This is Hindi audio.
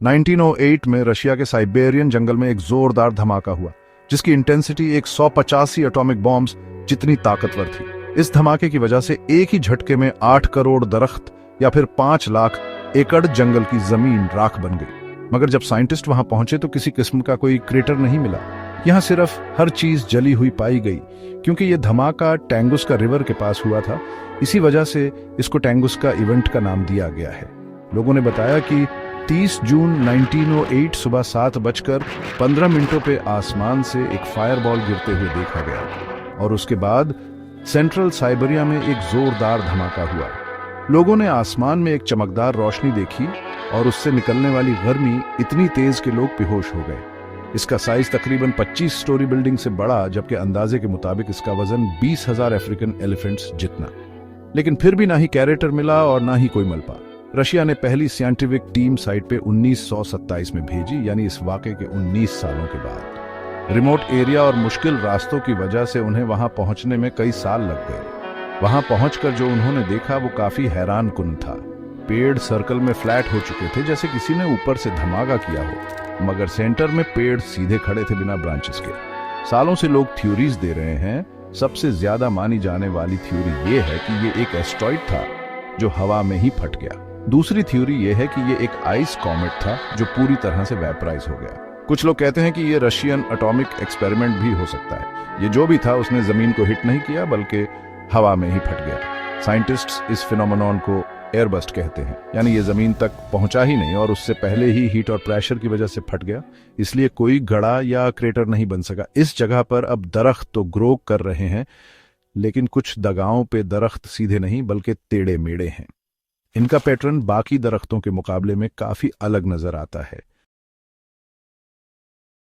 1908 में रशिया के साइबेरियन जंगल में एक जोरदार धमाका हुआ, जिसकी इंटेंसिटी एक 185 एटॉमिक बॉम्ब्स जितनी ताकतवर थी। इस धमाके की वजह से एक ही झटके में 8 करोड़ दरख्त या फिर 5 लाख एकड़ जंगल की जमीन राख बन गई। मगर जब साइंटिस्ट वहां पहुंचे तो किसी किस्म का कोई क्रेटर नहीं मिला। यहाँ सिर्फ हर चीज जली हुई पाई गई, क्योंकि यह धमाका टैंगुस्का रिवर के पास हुआ था। इसी वजह से इसको टैंगुस्का इवेंट का नाम दिया गया है। लोगों ने बताया कि 30 जून 1908 सुबह 7:15 पे आसमान से एक फायरबॉल गिरते हुए देखा गया और उसके बाद सेंट्रल साइबेरिया में एक जोरदार धमाका हुआ। लोगों ने आसमान में एक चमकदार रोशनी देखी और उससे निकलने वाली गर्मी इतनी तेज कि लोग बेहोश हो गए। इसका साइज तकरीबन 25 स्टोरी बिल्डिंग से बड़ा, जबकि अंदाजे के मुताबिक इसका वजन 20,000 अफ्रीकन एलिफेंट्स जितना। लेकिन फिर भी ना ही कैरेटर मिला और ना ही कोई मलबा। रशिया ने पहली साइंटिफिक टीम साइट पे 1927 में भेजी, यानी इस वाकये के 19 सालों के बाद। रिमोट एरिया और मुश्किल रास्तों की वजह से उन्हें वहां पहुंचने में कई साल लग गए। वहां पहुंचकर जो उन्होंने देखा वो काफी हैरानकुन था। पेड़ सर्कल में फ्लैट हो चुके थे, जैसे किसी ने ऊपर से धमाका किया हो, मगर सेंटर में पेड़ सीधे खड़े थे बिना ब्रांचेस के। सालों से लोग थ्योरीज दे रहे हैं। सबसे ज्यादा मानी जाने वाली थ्योरी ये है कि ये एक एस्ट्रॉइड था जो हवा में ही फट गया। दूसरी थ्योरी ये है कि ये एक आइस कॉमेट था जो पूरी तरह से वेपराइज हो गया। कुछ लोग कहते हैं कि ये रशियन एटॉमिक एक्सपेरिमेंट भी हो सकता है। ये जो भी था उसने जमीन को हिट नहीं किया बल्कि हवा में ही फट गया। साइंटिस्ट्स इस फिनोमेनॉन को एयरबस्ट कहते हैं, यानी ये जमीन तक पहुंचा ही नहीं और उससे पहले ही हीट और प्रेशर की वजह से फट गया। इसलिए कोई गड़ा या क्रेटर नहीं बन सका। इस जगह पर अब दरख्त तो ग्रो कर रहे हैं, लेकिन कुछ दगाओं पे दरख्त सीधे नहीं बल्कि टेढ़े मेढ़े हैं। इनका पैटर्न बाकी दरख्तों के मुकाबले में काफी अलग नजर आता है।